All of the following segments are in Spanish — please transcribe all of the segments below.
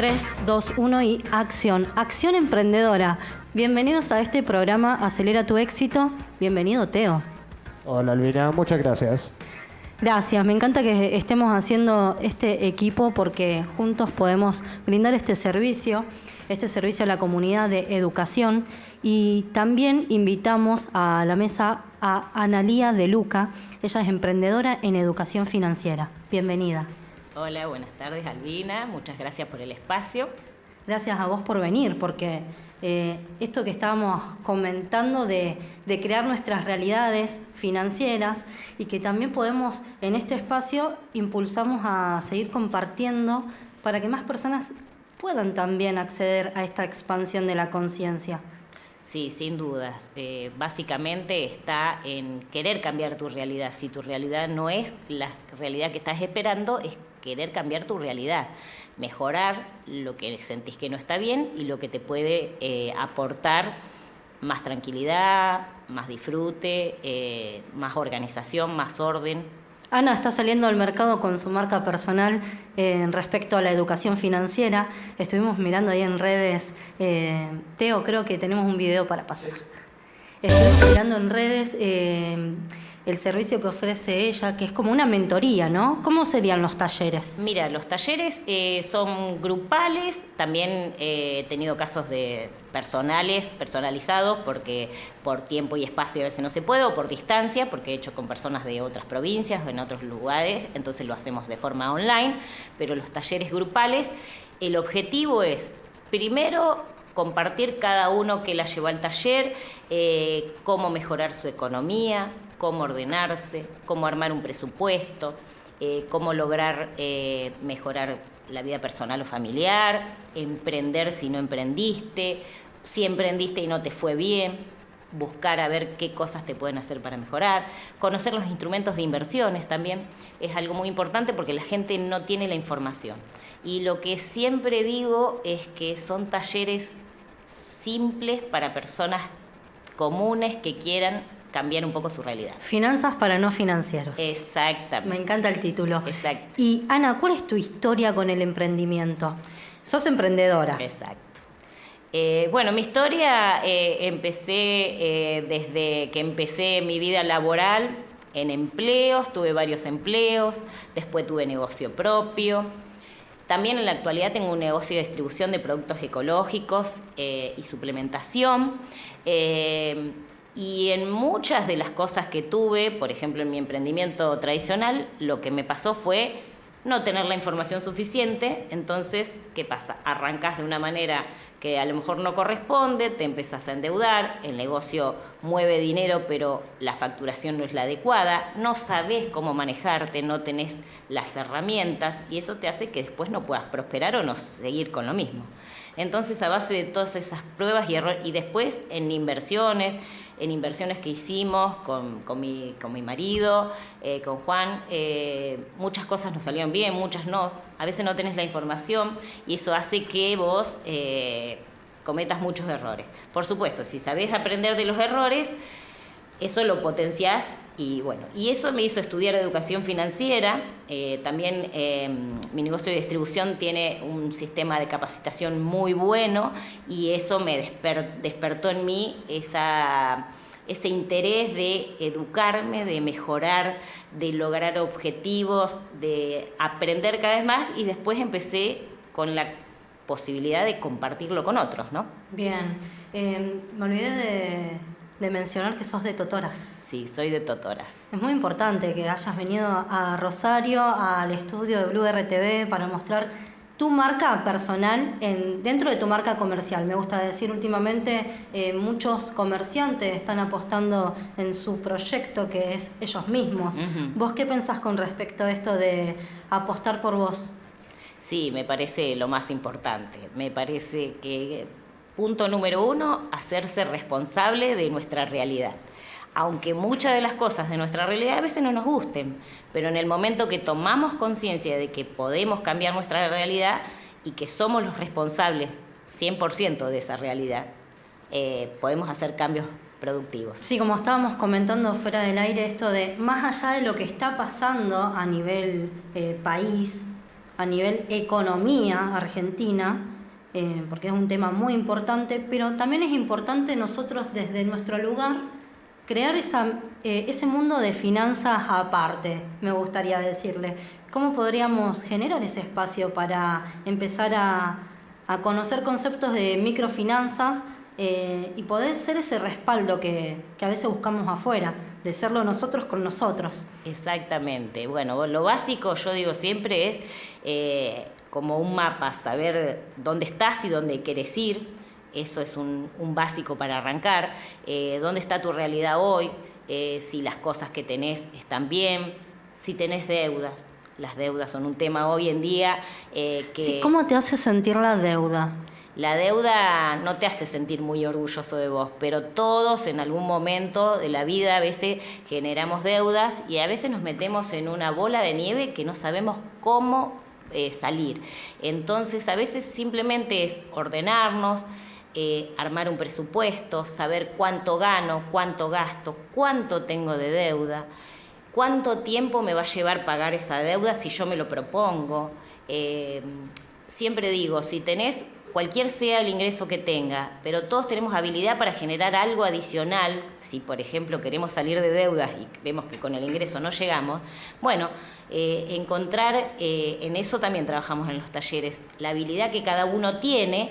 3, 2, 1 y acción. Acción emprendedora. Bienvenidos a este programa Acelera tu éxito. Bienvenido, Teo. Hola, Albina. Muchas gracias. Gracias. Me encanta que estemos haciendo este equipo porque juntos podemos brindar este servicio a la comunidad de educación. Y también invitamos a la mesa a Analía De Luca. Ella es emprendedora en educación financiera. Bienvenida. Hola, buenas tardes, Albina. Muchas gracias por el espacio. Gracias a vos por venir, porque esto que estábamos comentando de crear nuestras realidades financieras y que también podemos en este espacio impulsamos a seguir compartiendo para que más personas puedan también acceder a esta expansión de la conciencia. Sí, sin dudas. Básicamente está en querer cambiar tu realidad. Si tu realidad no es la realidad que estás esperando, es querer cambiar tu realidad, mejorar lo que sentís que no está bien y lo que te puede aportar más tranquilidad, más disfrute, más organización, más orden. Ana está saliendo al mercado con su marca personal respecto a la educación financiera. Estuvimos mirando ahí en redes. Teo, creo que tenemos un video para pasar. Estuvimos mirando en redes el servicio que ofrece ella, que es como una mentoría, ¿no? ¿Cómo serían los talleres? Mira, los talleres son grupales, también he tenido casos de personalizados, porque por tiempo y espacio a veces no se puede, o por distancia, porque he hecho con personas de otras provincias o en otros lugares, entonces lo hacemos de forma online, pero los talleres grupales, el objetivo es, primero, compartir cada uno que la llevó al taller, cómo mejorar su economía, cómo ordenarse, cómo armar un presupuesto, cómo lograr mejorar la vida personal o familiar, emprender si no emprendiste, si emprendiste y no te fue bien, buscar a ver qué cosas te pueden hacer para mejorar, conocer los instrumentos de inversiones también, es algo muy importante porque la gente no tiene la información. Y lo que siempre digo es que son talleres simples para personas comunes que quieran cambiar un poco su realidad. Finanzas para no financieros. Exactamente. Me encanta el título. Exacto. Y Ana, ¿cuál es tu historia con el emprendimiento? Sos emprendedora. Exacto. Bueno, mi historia empecé desde que empecé mi vida laboral en empleos, tuve varios empleos, después tuve negocio propio. También en la actualidad tengo un negocio de distribución de productos ecológicos y suplementación. Y en muchas de las cosas que tuve, por ejemplo en mi emprendimiento tradicional, lo que me pasó fue no tener la información suficiente. Entonces, ¿qué pasa? Arrancás de una manera que a lo mejor no corresponde, te empezás a endeudar, el negocio mueve dinero pero la facturación no es la adecuada, no sabés cómo manejarte, no tenés las herramientas y eso te hace que después no puedas prosperar o no seguir con lo mismo. Entonces, a base de todas esas pruebas y errores, y después en inversiones que hicimos con mi marido, con Juan, muchas cosas nos salieron bien, muchas no. A veces no tenés la información y eso hace que vos cometas muchos errores. Por supuesto, si sabés aprender de los errores, eso lo potenciás y eso me hizo estudiar educación financiera. También mi negocio de distribución tiene un sistema de capacitación muy bueno y eso me despertó en mí ese interés de educarme, de mejorar, de lograr objetivos, de aprender cada vez más y después empecé con la posibilidad de compartirlo con otros, ¿no? Bien, me olvidé de mencionar que sos de Totoras. Sí, soy de Totoras. Es muy importante que hayas venido a Rosario, al estudio de Blue RTV, para mostrar tu marca personal dentro de tu marca comercial. Me gusta decir, últimamente muchos comerciantes están apostando en su proyecto, que es ellos mismos. Uh-huh. ¿Vos qué pensás con respecto a esto de apostar por vos? Sí, me parece lo más importante. Me parece que, punto número 1, hacerse responsable de nuestra realidad. Aunque muchas de las cosas de nuestra realidad a veces no nos gusten, pero en el momento que tomamos conciencia de que podemos cambiar nuestra realidad y que somos los responsables 100% de esa realidad, podemos hacer cambios productivos. Sí, como estábamos comentando fuera del aire, esto de más allá de lo que está pasando a nivel país, a nivel economía argentina, porque es un tema muy importante, pero también es importante nosotros desde nuestro lugar crear ese mundo de finanzas aparte, me gustaría decirle. ¿Cómo podríamos generar ese espacio para empezar a conocer conceptos de microfinanzas y poder ser ese respaldo que a veces buscamos afuera, de serlo nosotros con nosotros? Exactamente. Bueno, lo básico, yo digo siempre, es como un mapa, saber dónde estás y dónde quieres ir. Eso es un básico para arrancar. ¿Dónde está tu realidad hoy? Si las cosas que tenés están bien, si tenés deudas. Las deudas son un tema hoy en día que... Sí, ¿cómo te hace sentir la deuda? La deuda no te hace sentir muy orgulloso de vos, pero todos en algún momento de la vida a veces generamos deudas y a veces nos metemos en una bola de nieve que no sabemos cómo salir. Entonces a veces simplemente es ordenarnos, armar un presupuesto, saber cuánto gano, cuánto gasto, cuánto tengo de deuda, cuánto tiempo me va a llevar pagar esa deuda si yo me lo propongo. Siempre digo, si tenés cualquier sea el ingreso que tenga, pero todos tenemos habilidad para generar algo adicional. Si, por ejemplo, queremos salir de deudas y vemos que con el ingreso no llegamos, bueno, encontrar, en eso también trabajamos en los talleres, la habilidad que cada uno tiene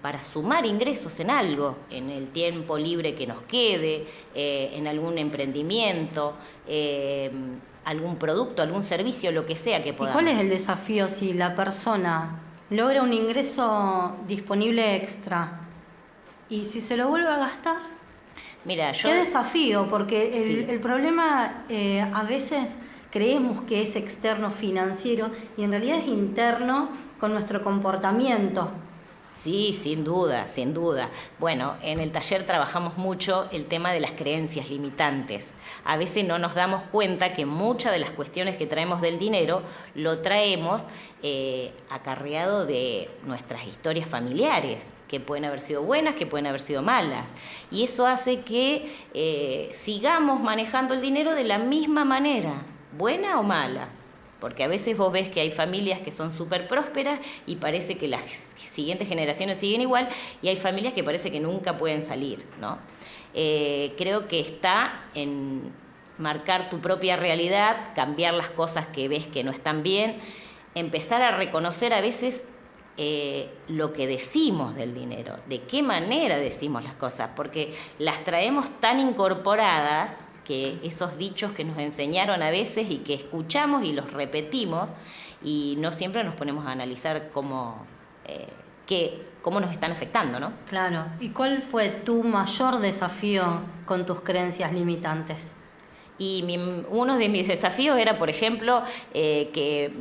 para sumar ingresos en algo, en el tiempo libre que nos quede, en algún emprendimiento, algún producto, algún servicio, lo que sea que podamos. ¿Y cuál es el desafío si la persona logra un ingreso disponible extra y si se lo vuelve a gastar? Mira, qué desafío, porque Sí. el problema a veces creemos que es externo financiero y en realidad es interno con nuestro comportamiento. Sí, sin duda, sin duda. Bueno, en el taller trabajamos mucho el tema de las creencias limitantes. A veces no nos damos cuenta que muchas de las cuestiones que traemos del dinero lo traemos acarreado de nuestras historias familiares, que pueden haber sido buenas, que pueden haber sido malas. Y eso hace que sigamos manejando el dinero de la misma manera, buena o mala. Porque a veces vos ves que hay familias que son súper prósperas y parece que las siguientes generaciones siguen igual, y hay familias que parece que nunca pueden salir, ¿no? Creo que está en marcar tu propia realidad, cambiar las cosas que ves que no están bien, empezar a reconocer a veces lo que decimos del dinero, de qué manera decimos las cosas, porque las traemos tan incorporadas que esos dichos que nos enseñaron a veces y que escuchamos y los repetimos y no siempre nos ponemos a analizar cómo nos están afectando, ¿no? Claro. ¿Y cuál fue tu mayor desafío con tus creencias limitantes? Y uno de mis desafíos era, por ejemplo, que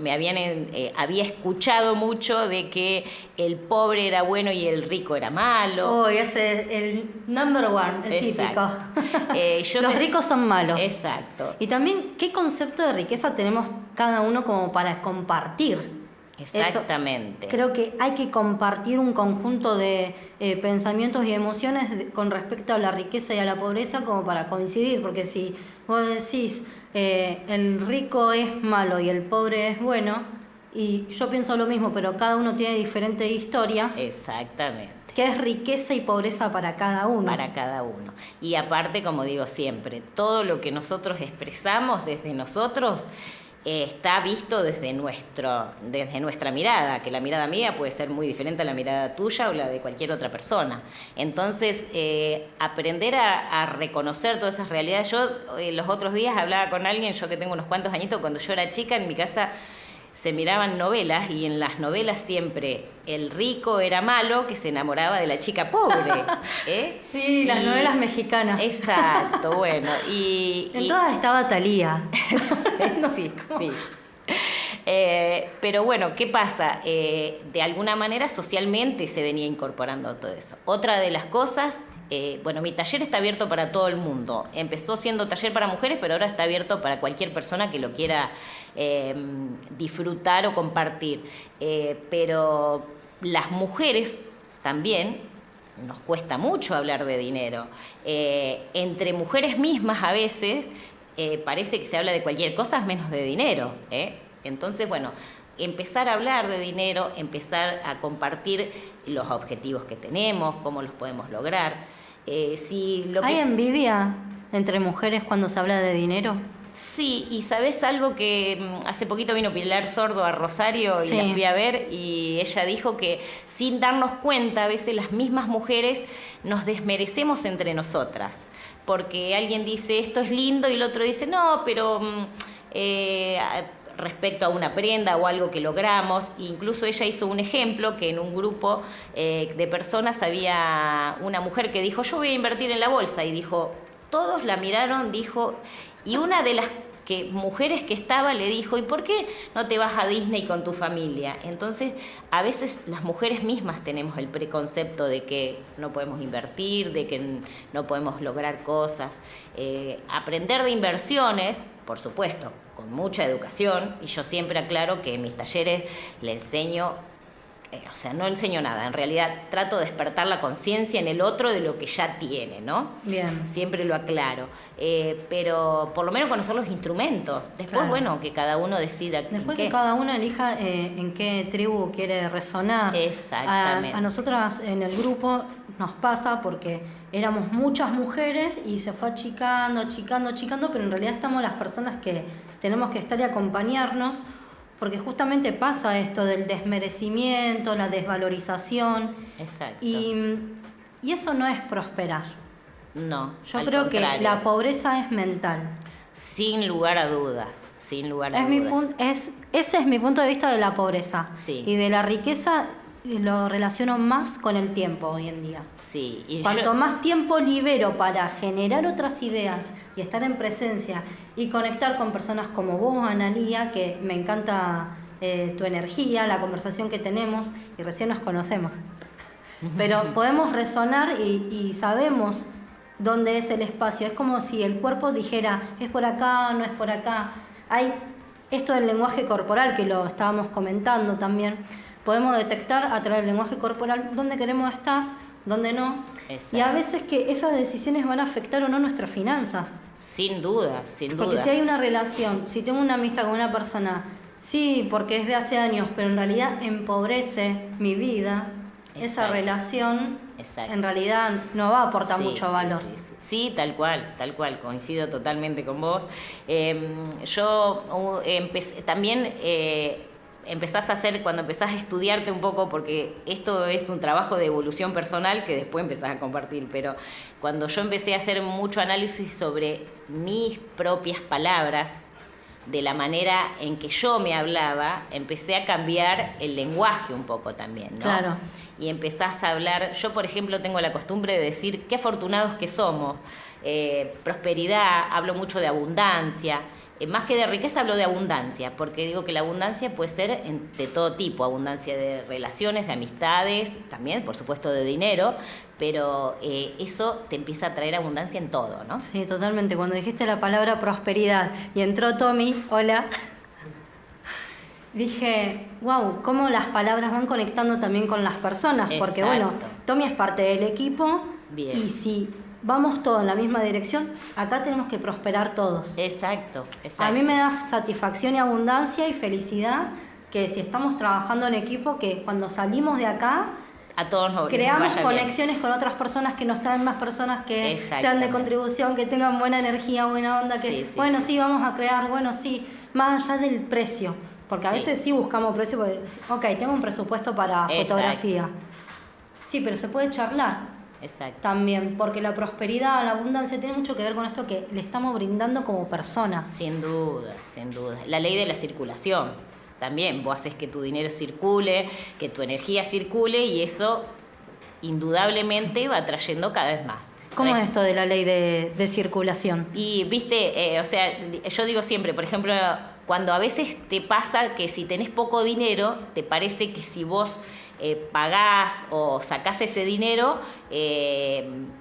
había escuchado mucho de que el pobre era bueno y el rico era malo. Oh, ese es el number one, el Exacto. típico. Los ricos son malos. Exacto. Y también, ¿qué concepto de riqueza tenemos cada uno como para compartir? Exactamente. Creo que hay que compartir un conjunto de pensamientos y emociones con respecto a la riqueza y a la pobreza como para coincidir, porque si vos decís el rico es malo y el pobre es bueno, y yo pienso lo mismo, pero cada uno tiene diferentes historias. Exactamente. ¿Qué es riqueza y pobreza para cada uno? Para cada uno. Y aparte, como digo siempre, todo lo que nosotros expresamos desde nosotros está visto desde nuestra mirada, que la mirada mía puede ser muy diferente a la mirada tuya o la de cualquier otra persona. Entonces, aprender a reconocer todas esas realidades. Yo los otros días hablaba con alguien, yo que tengo unos cuantos añitos, cuando yo era chica en mi casa se miraban novelas y en las novelas siempre el rico era malo que se enamoraba de la chica pobre. Sí, las novelas mexicanas. Exacto, bueno. En todas estaba Thalía. Sí, sí. Pero bueno, ¿qué pasa? De alguna manera socialmente se venía incorporando todo eso. Otra de las cosas, bueno, mi taller está abierto para todo el mundo. Empezó siendo taller para mujeres, pero ahora está abierto para cualquier persona que lo quiera disfrutar o compartir. Pero las mujeres también nos cuesta mucho hablar de dinero. Entre mujeres mismas a veces parece que se habla de cualquier cosa menos de dinero. Entonces, bueno, empezar a hablar de dinero, empezar a compartir los objetivos que tenemos, cómo los podemos lograr. ¿Hay envidia entre mujeres cuando se habla de dinero? Sí, y ¿sabés algo? Que hace poquito vino Pilar Sordo a Rosario y Sí. la fui a ver, y ella dijo que sin darnos cuenta a veces las mismas mujeres nos desmerecemos entre nosotras, porque alguien dice esto es lindo y el otro dice no, pero respecto a una prenda o algo que logramos. Incluso ella hizo un ejemplo que en un grupo de personas había una mujer que dijo yo voy a invertir en la bolsa, y dijo, todos la miraron, dijo, y una de las mujeres que estaba le dijo, ¿y por qué no te vas a Disney con tu familia? Entonces, a veces las mujeres mismas tenemos el preconcepto de que no podemos invertir, de que no podemos lograr cosas. Aprender de inversiones, por supuesto, con mucha educación, y yo siempre aclaro que en mis talleres le enseño, o sea, no enseño nada, en realidad trato de despertar la conciencia en el otro de lo que ya tiene, ¿no? Bien. Siempre lo aclaro, pero por lo menos conocer los instrumentos. Después, Claro. Bueno, que cada uno decida. Después que cada uno elija en qué tribu quiere resonar. Exactamente. A nosotras en el grupo nos pasa porque éramos muchas mujeres y se fue achicando, pero en realidad estamos las personas que tenemos que estar y acompañarnos, porque justamente pasa esto del desmerecimiento, la desvalorización. Exacto. Y eso no es prosperar. No, Yo al creo que contrario. la pobreza es mental. Sin lugar a dudas, sin lugar a Es dudas. ese es mi punto de vista de la pobreza. Sí. Y de la riqueza lo relaciono más con el tiempo hoy en día. Sí, y Cuanto más tiempo libero para generar otras ideas y estar en presencia y conectar con personas como vos, Analía, que me encanta tu energía, la conversación que tenemos, y recién nos conocemos. Pero podemos resonar y sabemos dónde es el espacio. Es como si el cuerpo dijera, es por acá, no es por acá. Hay esto del lenguaje corporal, que lo estábamos comentando también. Podemos detectar a través del lenguaje corporal dónde queremos estar, dónde no. Exacto. Y a veces que esas decisiones van a afectar o no nuestras finanzas. sin duda, sin duda. Porque si hay una relación, si tengo una amistad con una persona, sí, porque es de hace años, pero en realidad empobrece mi vida, esa Exacto. relación Exacto. en realidad no va a aportar Sí, mucho sí, valor. sí. Sí, tal cual, coincido totalmente con vos. Yo empecé, también empezás a hacer, cuando empezás a estudiarte un poco, porque esto es un trabajo de evolución personal que después empezás a compartir, pero cuando yo empecé a hacer mucho análisis sobre mis propias palabras, de la manera en que yo me hablaba, empecé a cambiar el lenguaje un poco también, ¿no? Claro. Y empezás a hablar, yo por ejemplo tengo la costumbre de decir qué afortunados que somos, prosperidad, hablo mucho de abundancia, más que de riqueza hablo de abundancia, porque digo que la abundancia puede ser de todo tipo, abundancia de relaciones, de amistades, también por supuesto de dinero, pero eso te empieza a traer abundancia en todo, ¿no? Sí, totalmente. Cuando dijiste la palabra prosperidad y entró Tommy, hola, dije, wow, cómo las palabras van conectando también con las personas. Porque Exacto. bueno, Tommy es parte del equipo. Bien. Y si vamos todos en la misma dirección, acá tenemos que prosperar todos. Exacto, exacto. A mí me da satisfacción y abundancia y felicidad que si estamos trabajando en equipo, que cuando salimos de acá a todos nos creamos vaya bien. conexiones con otras personas que nos traen más personas que sean de Exactamente. contribución, que tengan buena energía, buena onda, que Sí, sí, bueno, sí. sí, vamos a crear, bueno, sí, más allá del precio, porque a Sí. veces sí buscamos precio, porque, ok, tengo un presupuesto para Exacto. fotografía, sí, pero se puede charlar Exacto. también, porque la prosperidad, la abundancia tiene mucho que ver con esto que le estamos brindando como personas. Sin duda, sin duda. La ley de la circulación. También vos haces que tu dinero circule, que tu energía circule, y eso indudablemente va trayendo cada vez más. ¿Cómo es esto de la ley de circulación? Y viste, o sea, yo digo siempre, por ejemplo, cuando a veces te pasa que si tenés poco dinero, te parece que si vos pagás o sacás ese dinero,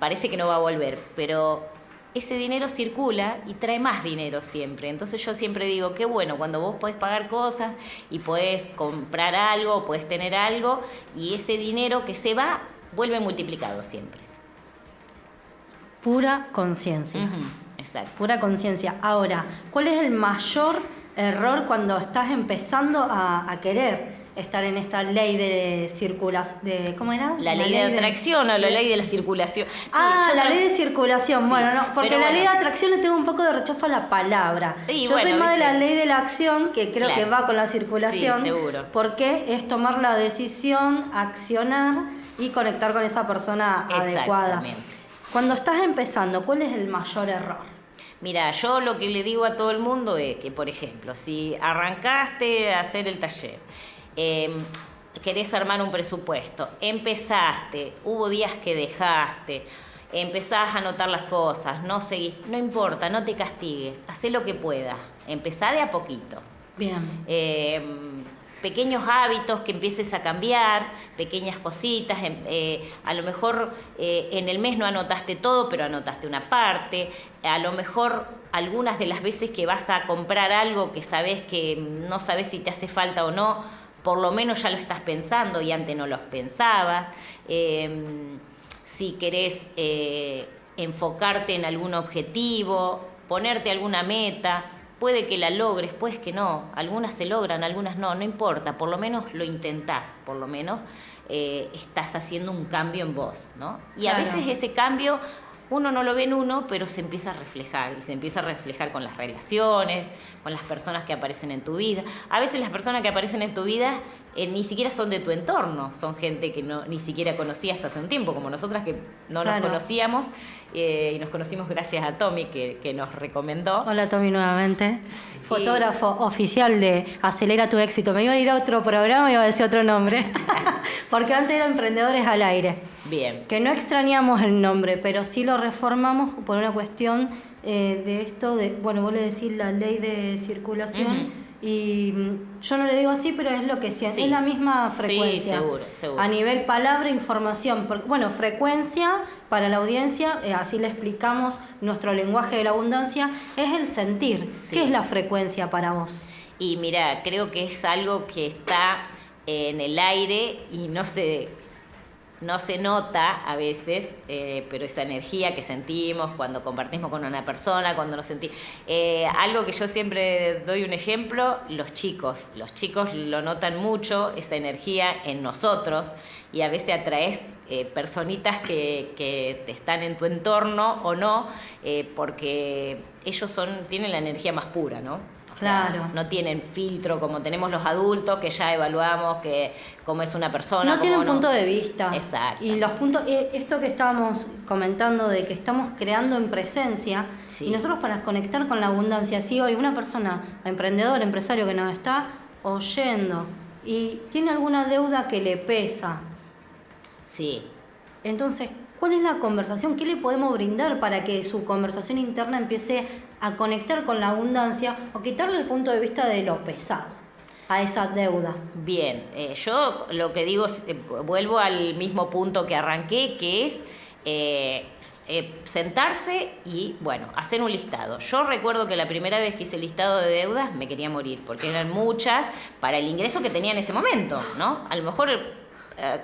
parece que no va a volver, pero ese dinero circula y trae más dinero siempre. Entonces yo siempre digo, qué bueno, cuando vos podés pagar cosas y podés comprar algo, podés tener algo, y ese dinero que se va, vuelve multiplicado siempre. Pura conciencia. Ujú, exacto. Pura conciencia. Ahora, ¿cuál es el mayor error cuando estás empezando a querer estar en esta ley de circulación, ¿cómo era? La ley de atracción o la ley de la circulación. Sí, la ley de circulación. Sí, bueno, no, porque la ley de atracción le tengo un poco de rechazo a la palabra. Sí, yo soy más de la ley de la acción, que creo que va con la circulación. Sí, seguro. Porque es tomar la decisión, accionar y conectar con esa persona adecuada. Cuando estás empezando, ¿cuál es el mayor error? Mira, yo lo que le digo a todo el mundo es que, por ejemplo, si arrancaste a hacer el taller, querés armar un presupuesto, empezaste, hubo días que dejaste, empezás a anotar las cosas, no seguís, no importa, no te castigues, hacé lo que puedas, empezá de a poquito. Bien. Pequeños hábitos que empieces a cambiar, pequeñas cositas, a lo mejor en el mes no anotaste todo, pero anotaste una parte, a lo mejor algunas de las veces que vas a comprar algo que sabes que no sabes si te hace falta o no, por lo menos ya lo estás pensando y antes no lo pensabas. Si querés enfocarte en algún objetivo, ponerte alguna meta, puede que la logres, puede que no, algunas se logran, algunas no, no importa, por lo menos lo intentás, por lo menos estás haciendo un cambio en vos, ¿no? Y a veces ese cambio uno no lo ve en uno, pero se empieza a reflejar, y se empieza a reflejar con las relaciones, con las personas que aparecen en tu vida. A veces las personas que aparecen en tu vida ni siquiera son de tu entorno, son gente que ni siquiera conocías hace un tiempo, como nosotras que no nos conocíamos, y nos conocimos gracias a Tommy, que nos recomendó. Hola Tommy nuevamente, fotógrafo oficial de Acelera tu Éxito. Me iba a ir a otro programa y iba a decir otro nombre, porque antes era Emprendedores al Aire. Bien. Que no extrañamos el nombre, pero sí lo reformamos por una cuestión de esto, bueno, vos le decís la ley de circulación, y yo no le digo así, pero es lo que siento, es la misma frecuencia. Sí, seguro. A nivel palabra, información, bueno, frecuencia para la audiencia, así le explicamos nuestro lenguaje de la abundancia, es el sentir. Sí. ¿Qué es la frecuencia para vos? Y mira, creo que es algo que está en el aire y no se nota a veces, pero esa energía que sentimos cuando compartimos con una persona, cuando nos sentimos... algo que yo siempre doy un ejemplo, los chicos lo notan mucho, esa energía en nosotros, y a veces atraes personitas que están en tu entorno o no, porque ellos tienen la energía más pura, ¿no? Claro. No tienen filtro como tenemos los adultos, que ya evaluamos que cómo es una persona. No tienen punto de vista. Exacto. Y los puntos, esto que estábamos comentando de que estamos creando en presencia, y nosotros para conectar con la abundancia, si hoy una persona, emprendedor, empresario que nos está oyendo y tiene alguna deuda que le pesa. Sí. Entonces, ¿cuál es la conversación? ¿Qué le podemos brindar para que su conversación interna empiece a conectar con la abundancia o quitarle el punto de vista de lo pesado a esa deuda? Bien, yo lo que digo, vuelvo al mismo punto que arranqué, que es sentarse y, bueno, hacer un listado. Yo recuerdo que la primera vez que hice el listado de deudas me quería morir, porque eran muchas para el ingreso que tenía en ese momento, ¿no? A lo mejor...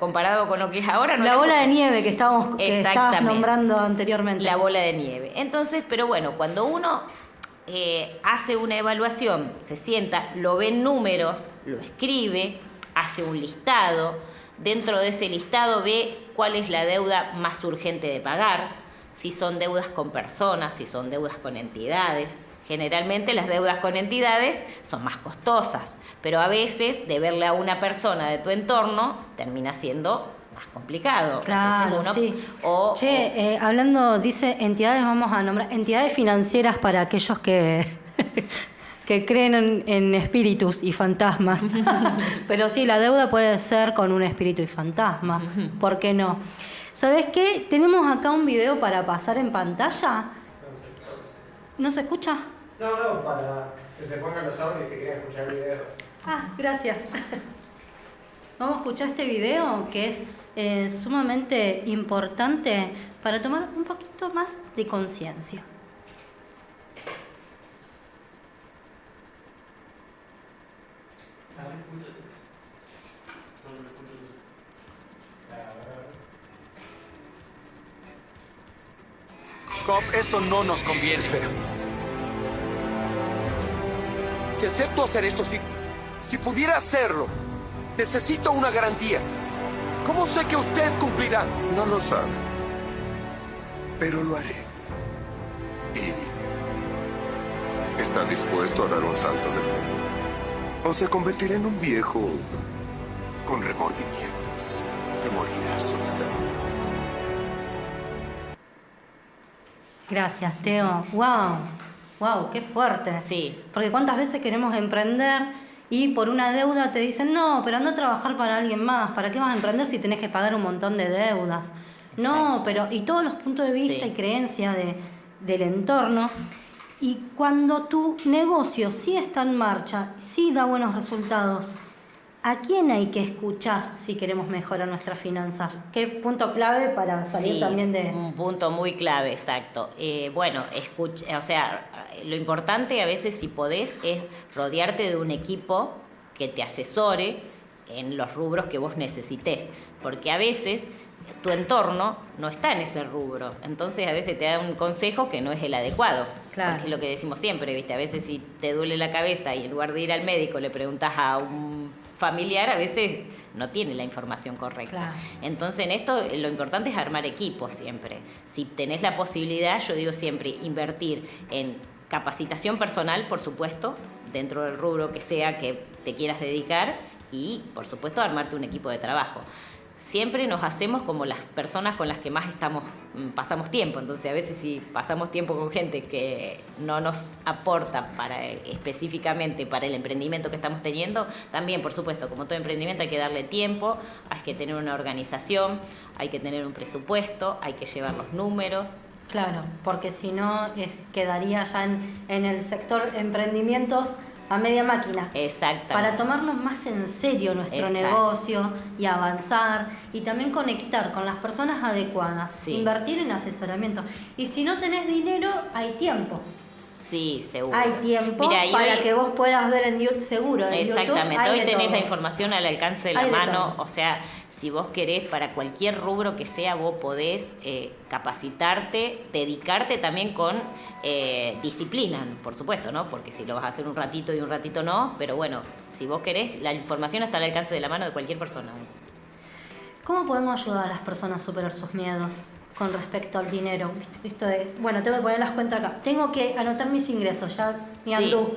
comparado con lo que es ahora... La bola de nieve que estabas nombrando anteriormente. La bola de nieve. Entonces, pero bueno, cuando uno hace una evaluación, se sienta, lo ve en números, lo escribe, hace un listado, dentro de ese listado ve cuál es la deuda más urgente de pagar, si son deudas con personas, si son deudas con entidades. Generalmente las deudas con entidades son más costosas, pero a veces de verle a una persona de tu entorno termina siendo más complicado. Claro, sí. Hablando, dice entidades, vamos a nombrar entidades financieras para aquellos que creen en espíritus y fantasmas. Pero sí, la deuda puede ser con un espíritu y fantasma. ¿Por qué no? ¿Sabés qué? Tenemos acá un video para pasar en pantalla. ¿No se escucha? No, para que se pongan los audios y se quieran escuchar el video. Gracias. Vamos a escuchar este video que es sumamente importante para tomar un poquito más de conciencia. Cop, esto no nos conviene. Espera. Si acepto hacer esto, si pudiera hacerlo, necesito una garantía. ¿Cómo sé que usted cumplirá? No lo sabe, pero lo haré. ¿Y está dispuesto a dar un salto de fe? ¿O se convertirá en un viejo con remordimientos que morirá solitario? Gracias, Teo. Wow, qué fuerte. Sí. Porque cuántas veces queremos emprender y por una deuda te dicen, no, pero anda a trabajar para alguien más. ¿Para qué vas a emprender si tenés que pagar un montón de deudas? Exacto. No, pero y todos los puntos de vista y creencias del entorno. Y cuando tu negocio sí está en marcha, sí da buenos resultados, ¿a quién hay que escuchar si queremos mejorar nuestras finanzas? ¿Qué punto clave para salir también de...? Un punto muy clave, exacto. Bueno, o sea, lo importante a veces, si podés, es rodearte de un equipo que te asesore en los rubros que vos necesites. Porque a veces tu entorno no está en ese rubro. Entonces a veces te da un consejo que no es el adecuado. Claro. Porque es lo que decimos siempre, ¿viste? A veces si te duele la cabeza y en lugar de ir al médico le preguntas a un familiar, a veces no tiene la información correcta. Claro. Entonces en esto lo importante es armar equipos siempre. Si tenés la posibilidad, yo digo siempre, invertir en capacitación personal, por supuesto, dentro del rubro que sea que te quieras dedicar y, por supuesto, armarte un equipo de trabajo. Siempre nos hacemos como las personas con las que más pasamos tiempo. Entonces, a veces si pasamos tiempo con gente que no nos aporta específicamente para el emprendimiento que estamos teniendo, también, por supuesto, como todo emprendimiento hay que darle tiempo, hay que tener una organización, hay que tener un presupuesto, hay que llevar los números. Claro, porque si no quedaría ya en el sector emprendimientos a media máquina. Exactamente. Para tomarnos más en serio nuestro negocio y avanzar y también conectar con las personas adecuadas. Sí. Invertir en asesoramiento. Y si no tenés dinero, hay tiempo. Sí, seguro. Hay tiempo para que vos puedas ver en YouTube, seguro. Exactamente, hoy tenés la información al alcance de la mano, o sea, si vos querés para cualquier rubro que sea, vos podés capacitarte, dedicarte también con disciplina, por supuesto, ¿no? Porque si lo vas a hacer un ratito y un ratito no, pero bueno, si vos querés, la información está al alcance de la mano de cualquier persona. ¿Cómo podemos ayudar a las personas a superar sus miedos con respecto al dinero? Esto de, bueno, tengo que poner las cuentas acá, tengo que anotar mis ingresos, ya ni andú.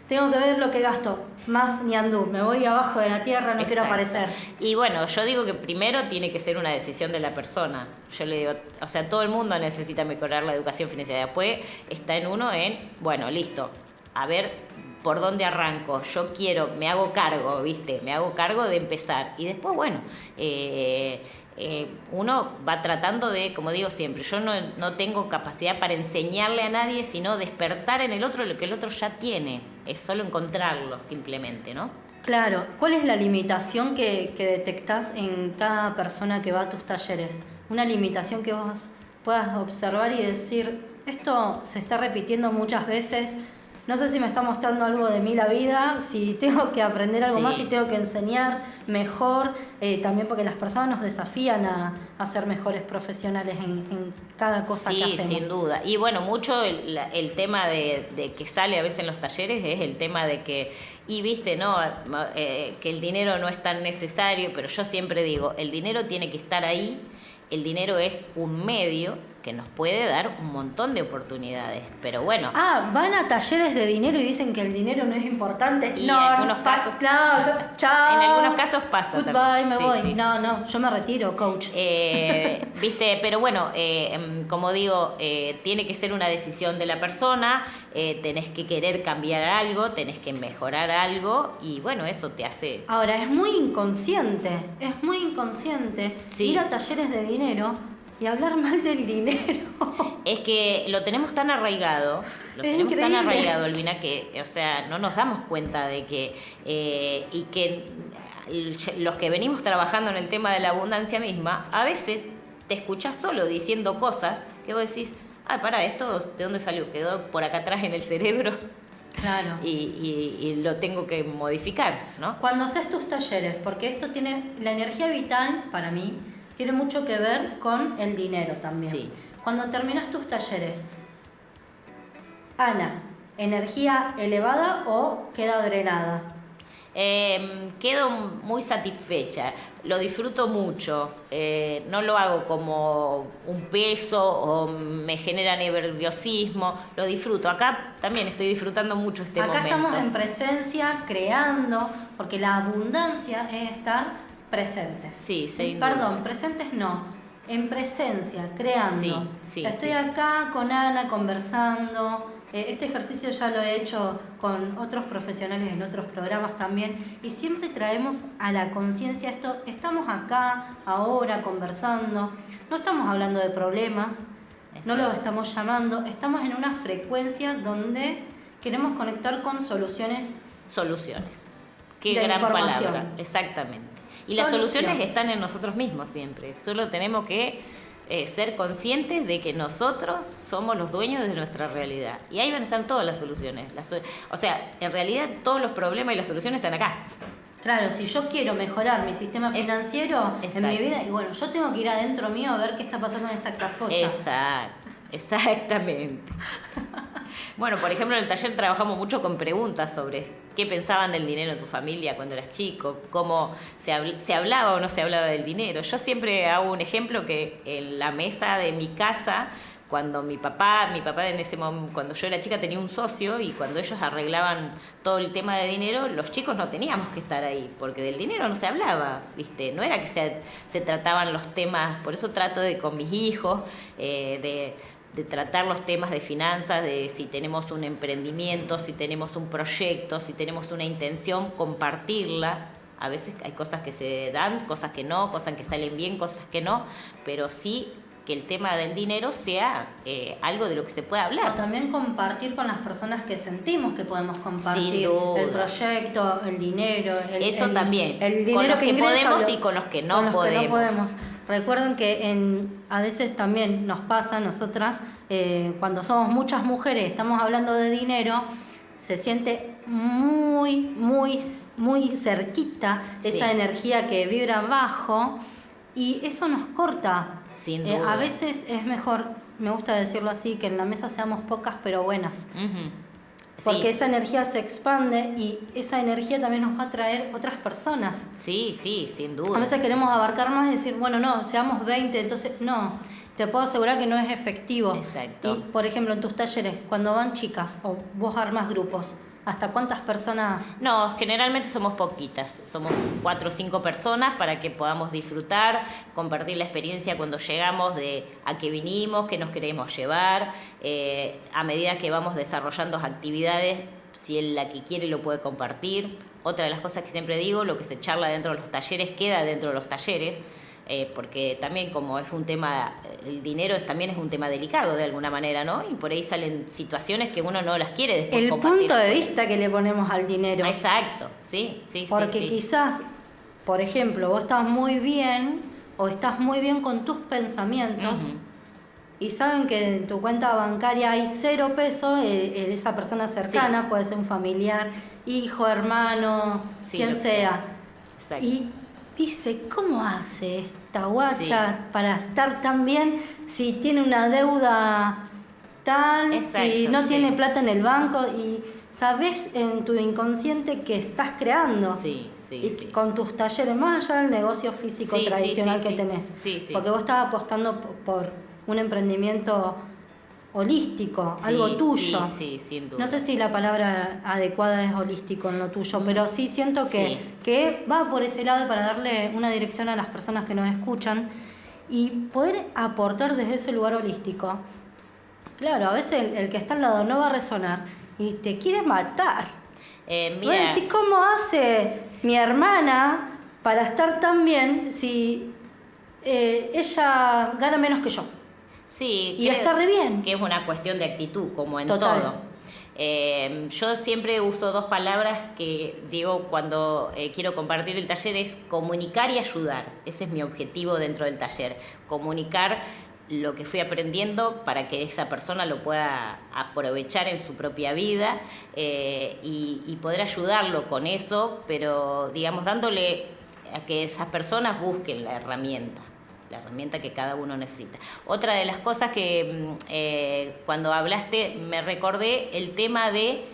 Tengo que ver lo que gasto, más ni andú. Me voy abajo de la tierra, no quiero aparecer. Y bueno, yo digo que primero tiene que ser una decisión de la persona. Yo le digo, o sea, todo el mundo necesita mejorar la educación financiera. Después está en uno bueno, listo, a ver por dónde arranco. Yo me hago cargo, ¿viste? Me hago cargo de empezar. Y después, bueno, uno va tratando de, como digo siempre, yo no tengo capacidad para enseñarle a nadie, sino despertar en el otro lo que el otro ya tiene. Es solo encontrarlo, simplemente, ¿no? Claro. ¿Cuál es la limitación que detectás en cada persona que va a tus talleres? Una limitación que vos puedas observar y decir, esto se está repitiendo muchas veces, no sé si me está mostrando algo de mí la vida, si tengo que aprender algo más, si tengo que enseñar mejor, también porque las personas nos desafían a ser mejores profesionales en cada cosa que hacemos. Sí, sin duda. Y bueno, mucho el tema de que sale a veces en los talleres es el tema de que, y viste, ¿no? Que el dinero no es tan necesario, pero yo siempre digo, el dinero tiene que estar ahí, el dinero es un medio que nos puede dar un montón de oportunidades, pero bueno. Van a talleres de dinero y dicen que el dinero no es importante. Y en algunos casos. Chao. En algunos casos pasa. Goodbye, me voy. Sí. No, yo me retiro, coach. Viste, pero bueno, como digo, tiene que ser una decisión de la persona, tenés que querer cambiar algo, tenés que mejorar algo, y bueno, eso te hace. Ahora, es muy inconsciente ir a talleres de dinero y hablar mal del dinero. Es que lo tenemos tan arraigado, Elvina, que, o sea, no nos damos cuenta de que, y que los que venimos trabajando en el tema de la abundancia misma, a veces te escuchás solo diciendo cosas que vos decís, pará, ¿esto de dónde salió? Quedó por acá atrás en el cerebro. Claro. Y lo tengo que modificar, ¿no? Cuando haces tus talleres, porque esto tiene, la energía vital, para mí, tiene mucho que ver con el dinero también. Sí. Cuando terminas tus talleres, Ana, energía elevada o queda drenada? Quedo muy satisfecha, lo disfruto mucho, no lo hago como un peso o me genera nerviosismo, lo disfruto. Acá también estoy disfrutando mucho este Acá momento. estamos en presencia, creando, porque la abundancia es estar presentes. Sí, sin duda. Perdón, presentes no, en presencia, creando. Sí, Estoy sí. acá con Ana conversando. Este ejercicio ya lo he hecho con otros profesionales en otros programas también, y siempre traemos a la conciencia esto. Estamos acá, ahora, conversando, no estamos hablando de problemas, no los estamos llamando, estamos en una frecuencia donde queremos conectar con soluciones. Qué de gran información. palabra, exactamente. Y las soluciones están en nosotros mismos siempre, solo tenemos que ser conscientes de que nosotros somos los dueños de nuestra realidad. Y ahí van a estar todas las soluciones. O sea, en realidad todos los problemas y las soluciones están acá. Claro, si yo quiero mejorar mi sistema financiero en mi vida, y bueno, yo tengo que ir adentro mío a ver qué está pasando en esta cascocha. Exactamente. Bueno, por ejemplo, en el taller trabajamos mucho con preguntas sobre qué pensaban del dinero en tu familia cuando eras chico, cómo se hablaba o no se hablaba del dinero. Yo siempre hago un ejemplo que en la mesa de mi casa, cuando mi papá en ese momento, cuando yo era chica tenía un socio, y cuando ellos arreglaban todo el tema de dinero, los chicos no teníamos que estar ahí, porque del dinero no se hablaba, ¿viste? No era que se trataban los temas, por eso trato de con mis hijos, de tratar los temas de finanzas, de si tenemos un emprendimiento, si tenemos un proyecto, si tenemos una intención, compartirla. A veces hay cosas que se dan, cosas que no, cosas que salen bien, cosas que no, pero sí que el tema del dinero sea algo de lo que se pueda hablar. O también compartir con las personas que sentimos que podemos compartir. Sin duda. El proyecto, el dinero. Eso también. El dinero con los que ingresa, podemos y con los que no con los podemos. Que no podemos. Recuerden que a veces también nos pasa a nosotras, cuando somos muchas mujeres, estamos hablando de dinero, se siente muy, muy, muy cerquita esa energía que vibra bajo, y eso nos corta. Sin duda. A veces es mejor, me gusta decirlo así, que en la mesa seamos pocas pero buenas. Uh-huh. Porque esa energía se expande, y esa energía también nos va a traer otras personas. Sí, sin duda. A veces queremos abarcar más y decir, bueno, no, seamos 20, entonces no. Te puedo asegurar que no es efectivo. Exacto. Y, por ejemplo, en tus talleres, cuando van chicas o vos armas grupos, ¿hasta cuántas personas? No, generalmente somos poquitas, somos 4 o 5 personas para que podamos disfrutar, compartir la experiencia cuando llegamos de a qué vinimos, qué nos queremos llevar. A medida que vamos desarrollando actividades, si la que quiere lo puede compartir. Otra de las cosas que siempre digo, lo que se charla dentro de los talleres queda dentro de los talleres. Porque también como es un tema, el dinero también es un tema delicado de alguna manera, ¿no? Y por ahí salen situaciones que uno no las quiere después El compartir. punto de vista que le ponemos al dinero. Exacto, sí. Porque sí. quizás, por ejemplo, vos estás muy bien o estás muy bien con tus pensamientos, Uh-huh. y saben que en tu cuenta bancaria hay 0 pesos, esa persona cercana, puede ser un familiar, hijo, hermano, Sí, quien lo que sea. Exacto. Y dice, ¿cómo hace esta guacha para estar tan bien si tiene una deuda tal, Exacto, si no sí. tiene plata en el banco? Y sabes en tu inconsciente que estás creando. Sí. Y con tus talleres, más allá del negocio físico tradicional que tenés. Sí. Porque vos estabas apostando por un emprendimiento holístico, algo tuyo. Sí, sin duda. No sé si la palabra adecuada es holístico en lo tuyo, pero sí siento que va por ese lado, para darle una dirección a las personas que nos escuchan y poder aportar desde ese lugar holístico. Claro, a veces el que está al lado no va a resonar y te quiere matar. Mira, Voy a decir, ¿cómo hace mi hermana para estar tan bien si ella gana menos que yo? sí, Y está re bien. Que es una cuestión de actitud, como en Total. todo. Yo siempre uso 2 palabras que digo cuando quiero compartir el taller, es comunicar y ayudar. Ese es mi objetivo dentro del taller. Comunicar lo que fui aprendiendo para que esa persona lo pueda aprovechar en su propia vida, y poder ayudarlo con eso, pero digamos dándole a que esas personas busquen la herramienta. la herramienta que cada uno necesita. Otra de las cosas que cuando hablaste me recordé el tema de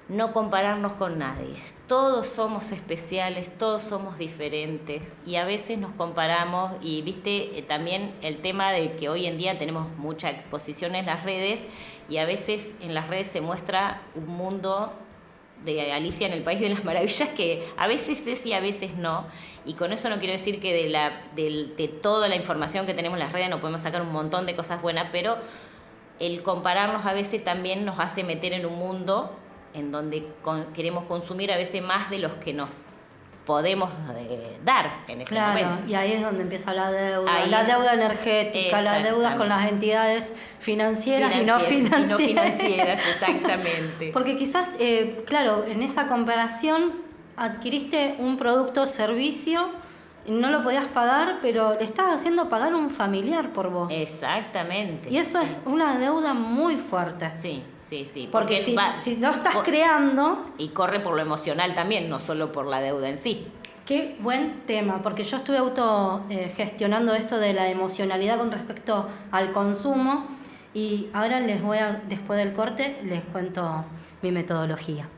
no compararnos con nadie. Todos somos especiales, todos somos diferentes y a veces nos comparamos y viste también el tema de que hoy en día tenemos mucha exposición en las redes y a veces en las redes se muestra un mundo de Alicia en el País de las Maravillas que a veces es y a veces no, y con eso no quiero decir que de toda la información que tenemos en las redes no podemos sacar un montón de cosas buenas, pero el compararnos a veces también nos hace meter en un mundo en donde queremos consumir a veces más de los que nos podemos dar en ese momento. Y ahí es donde empieza la deuda energética, las deudas con las entidades financieras y no financieras. Exactamente. Porque quizás, claro, en esa comparación adquiriste un producto o servicio, no lo podías pagar, pero le estás haciendo pagar un familiar por vos. Exactamente. Y eso es una deuda muy fuerte. Sí. Porque si no estás creando... Y corre por lo emocional también, no solo por la deuda en sí. Qué buen tema, porque yo estuve gestionando esto de la emocionalidad con respecto al consumo y ahora después del corte, les cuento mi metodología.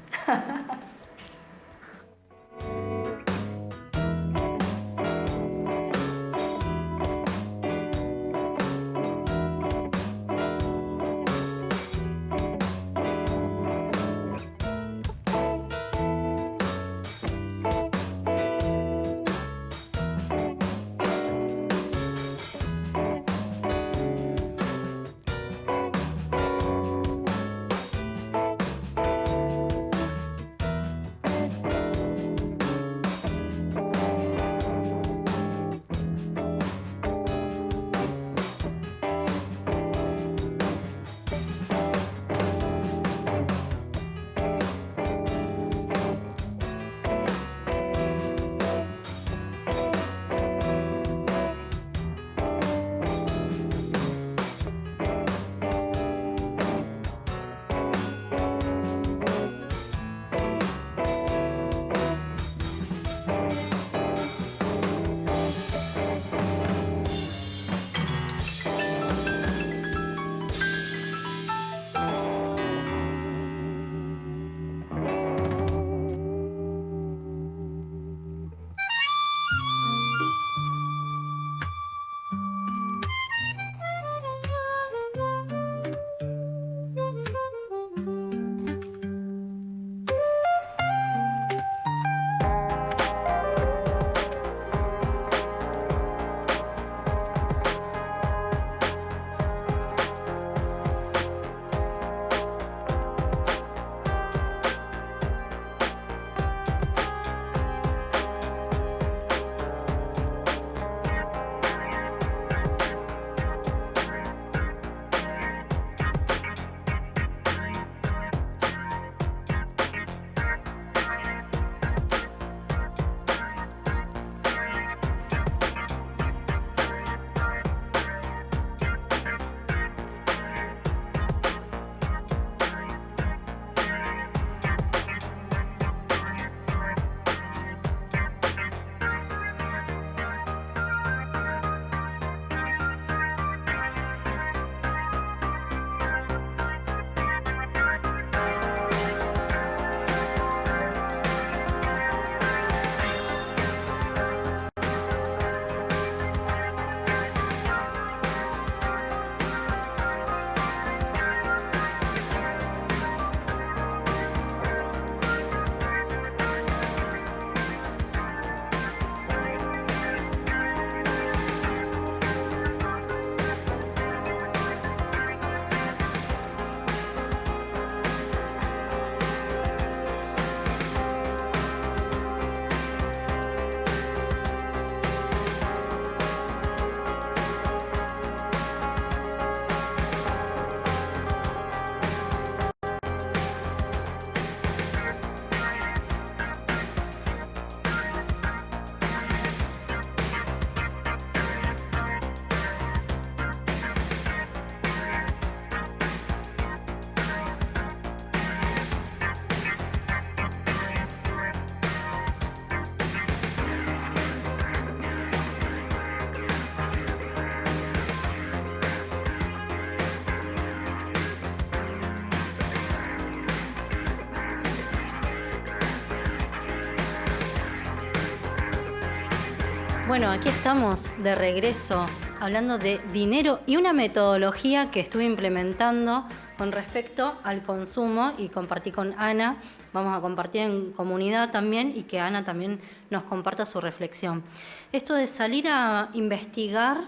Bueno, aquí estamos de regreso hablando de dinero y una metodología que estuve implementando con respecto al consumo y compartí con Ana. Vamos a compartir en comunidad también y que Ana también nos comparta su reflexión. Esto de salir a investigar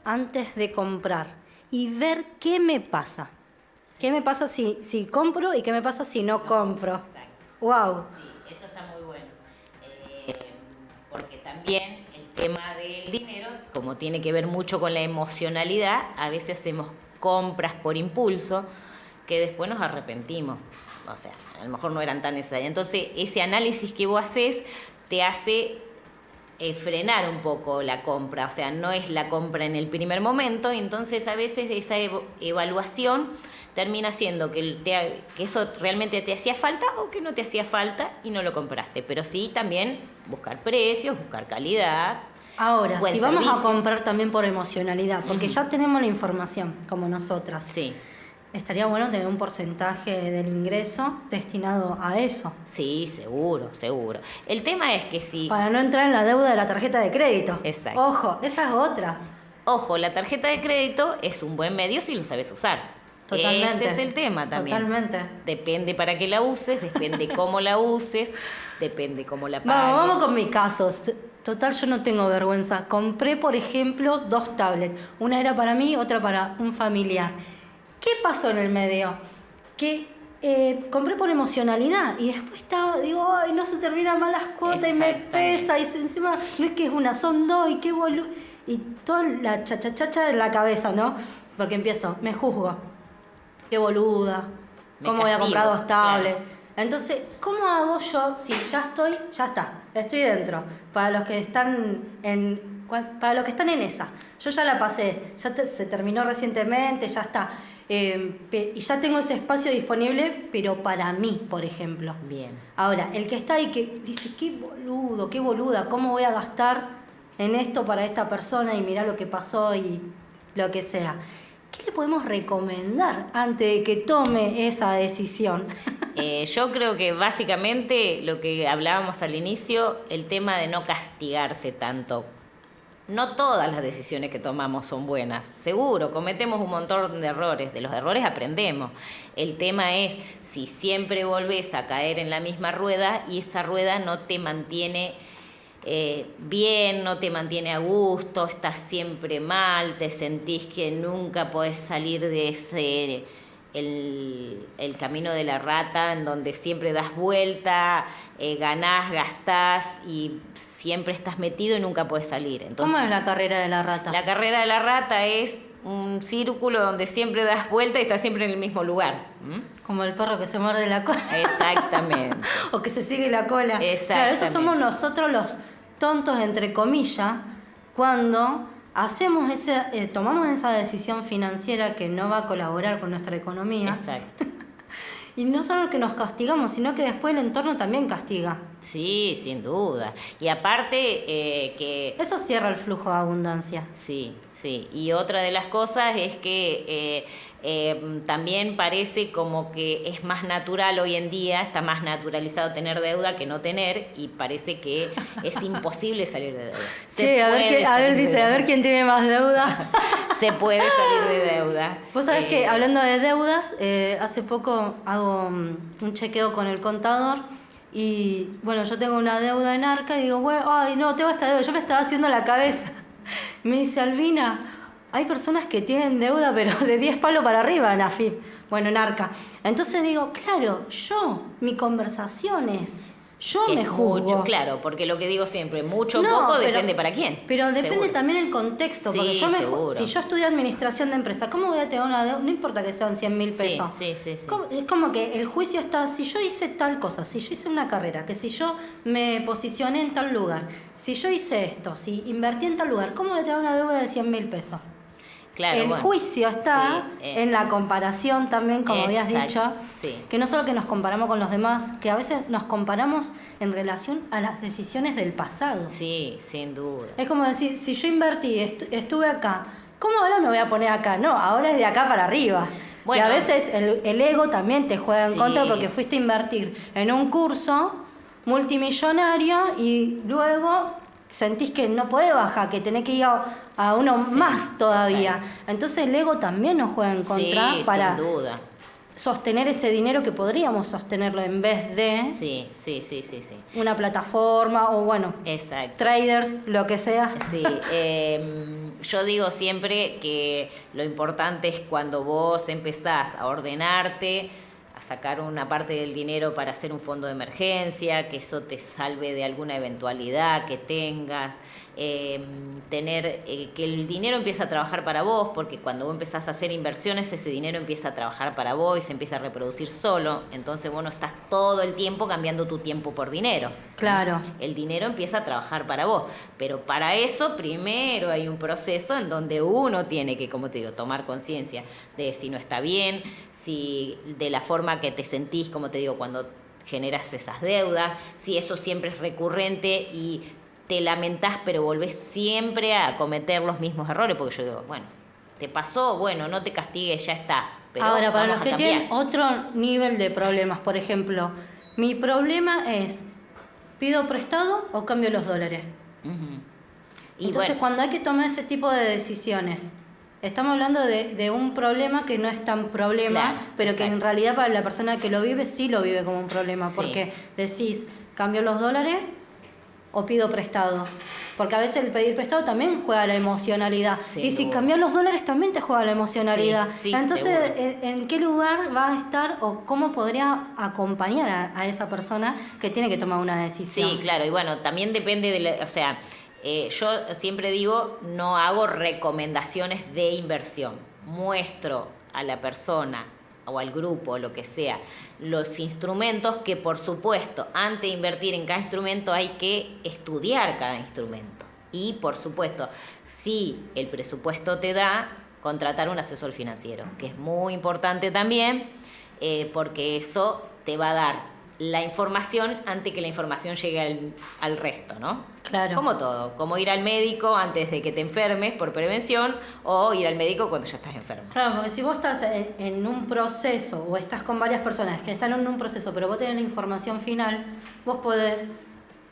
antes de comprar y ver qué me pasa. ¿Qué me pasa si compro y qué me pasa si no compro? Exacto. ¡Wow! Sí, eso está muy bueno. Porque también el tema del dinero, como tiene que ver mucho con la emocionalidad, a veces hacemos compras por impulso que después nos arrepentimos. O sea, a lo mejor no eran tan necesarias. Entonces, ese análisis que vos haces te hace frenar un poco la compra. O sea, no es la compra en el primer momento. Y entonces, a veces esa evaluación termina siendo que eso realmente te hacía falta o que no te hacía falta y no lo compraste. Pero sí también buscar precios, buscar calidad. Ahora, buen si vamos servicio. a comprar también por emocionalidad, porque ya tenemos la información, como nosotras. Sí. Estaría bueno tener un porcentaje del ingreso destinado a eso. Sí, seguro, seguro. El tema es que si... Para no entrar en la deuda de la tarjeta de crédito. Exacto. Ojo, esa es otra. Ojo, la tarjeta de crédito es un buen medio si lo sabes usar. Totalmente. Ese es el tema también. Totalmente. Depende para qué la uses, depende cómo la uses, depende cómo la pagues. Vamos con mi caso. Total, yo no tengo vergüenza. Compré, por ejemplo, 2 tablets. Una era para mí, otra para un familiar. ¿Qué pasó en el medio? Que compré por emocionalidad y después digo, ay, no se terminan mal las cuotas y me pesa y encima no es que es una, son 2 y qué boludo. Y toda la chachachacha en la cabeza, ¿no? Porque empiezo, me juzgo. Qué boluda. ¿Cómo voy a comprar 2 tablets? Claro. Entonces, ¿cómo hago yo si ya está, estoy dentro? Para los que están en esa. Yo ya la pasé, se terminó recientemente, ya está. Y ya tengo ese espacio disponible, pero para mí, por ejemplo. Bien. Ahora, el que está ahí que dice, qué boludo, qué boluda, ¿cómo voy a gastar en esto para esta persona y mirá lo que pasó y lo que sea? ¿Qué le podemos recomendar antes de que tome esa decisión? Yo creo que básicamente lo que hablábamos al inicio, el tema de no castigarse tanto. No todas las decisiones que tomamos son buenas. Seguro, cometemos un montón de errores. De los errores aprendemos. El tema es si siempre volvés a caer en la misma rueda y esa rueda no te mantiene bien, no te mantiene a gusto, estás siempre mal, te sentís que nunca podés salir de ese... El camino de la rata en donde siempre das vuelta, ganás, gastás y siempre estás metido y nunca puedes salir. Entonces, ¿cómo es la carrera de la rata? La carrera de la rata es un círculo donde siempre das vuelta y estás siempre en el mismo lugar. Como el perro que se muerde la cola. Exactamente. O que se sigue la cola. Claro, eso somos nosotros los tontos, entre comillas, cuando... tomamos esa decisión financiera que no va a colaborar con nuestra economía. Exacto. Y no solo que nos castigamos, sino que después el entorno también castiga. Sí, sin duda. Y aparte que... Eso cierra el flujo de abundancia. Sí, sí. Y otra de las cosas es que también parece como que es más natural hoy en día, está más naturalizado tener deuda que no tener y parece que es imposible salir de deuda. A ver quién tiene más deuda. Se puede salir de deuda. Vos sabés que hablando de deudas, hace poco hago un chequeo con el contador y bueno, yo tengo una deuda en Arca y digo, bueno, ay no, tengo esta deuda, yo me estaba haciendo la cabeza. Me dice, Albina, hay personas que tienen deuda pero de 10 palos para arriba en AFIP, bueno, en Arca. Entonces digo, claro, mi conversación es... Yo me juzgo. Mucho, claro, porque lo que digo siempre, mucho o poco depende para quién. Pero depende seguro. También el contexto, porque sí, si yo estudié administración de empresas, ¿cómo voy a tener una deuda? No importa que sean 100.000 pesos. Sí. Es como que el juicio está, si yo hice tal cosa, si yo hice una carrera, que si yo me posicioné en tal lugar, si yo hice esto, si invertí en tal lugar, ¿cómo voy a tener una deuda de 100.000 pesos? Claro, el juicio está en la comparación también, como habías dicho, que no solo que nos comparamos con los demás, que a veces nos comparamos en relación a las decisiones del pasado. Sí, sin duda. Es como decir, si yo invertí, estuve acá, ¿cómo ahora me voy a poner acá? No, ahora es de acá para arriba. Bueno, y a veces el ego también te juega en contra porque fuiste a invertir en un curso multimillonario y luego sentís que no podés bajar, que tenés que ir a uno más todavía. Entonces el ego también nos juega en contra para sin duda. sostener ese dinero que podríamos sostenerlo en vez de Sí. una plataforma o Exacto. traders, lo que sea. Sí, yo digo siempre que lo importante es cuando vos empezás a ordenarte, a sacar una parte del dinero para hacer un fondo de emergencia, que eso te salve de alguna eventualidad que tengas, tener que el dinero empieza a trabajar para vos, porque cuando vos empezás a hacer inversiones, ese dinero empieza a trabajar para vos y se empieza a reproducir solo, entonces vos no estás todo el tiempo cambiando tu tiempo por dinero. Claro. El dinero empieza a trabajar para vos, pero para eso primero hay un proceso en donde uno tiene que, como te digo, tomar conciencia de si no está bien, si de la forma que te sentís, como te digo, cuando generas esas deudas, si eso siempre es recurrente y te lamentás pero volvés siempre a cometer los mismos errores, porque yo digo, bueno, te pasó, bueno, no te castigues, ya está. Pero ahora, para vamos los que a cambiar. tienen otro nivel de problemas, por ejemplo, mi problema es, ¿pido prestado o cambio los dólares? Ujú. Y Entonces, bueno, cuando hay que tomar ese tipo de decisiones, estamos hablando de un problema que no es tan problema, Claro, pero que en exacto. realidad para la persona que lo vive, sí lo vive como un problema, Sí. porque decís, ¿cambio los dólares o pido prestado? Porque a veces el pedir prestado también juega la emocionalidad. Sin Y si duda. cambias los dólares también te juega la emocionalidad. Sí, sí, Entonces, seguro. ¿en qué lugar va a estar o cómo podría acompañar a esa persona que tiene que tomar una decisión? sí, claro, y bueno, también depende de la, o sea, yo siempre digo, no hago recomendaciones de inversión. Muestro a la persona o al grupo, lo que sea, los instrumentos que, por supuesto, antes de invertir en cada instrumento hay que estudiar cada instrumento. Y, por supuesto, si el presupuesto te da, contratar un asesor financiero, que es muy importante también, porque eso te va a dar la información antes que la información llegue al resto, ¿no? Claro. Como todo, como ir al médico antes de que te enfermes por prevención o ir al médico cuando ya estás enfermo. Claro, porque si vos estás en un proceso o estás con varias personas que están en un proceso, pero vos tenés la información final, vos podés,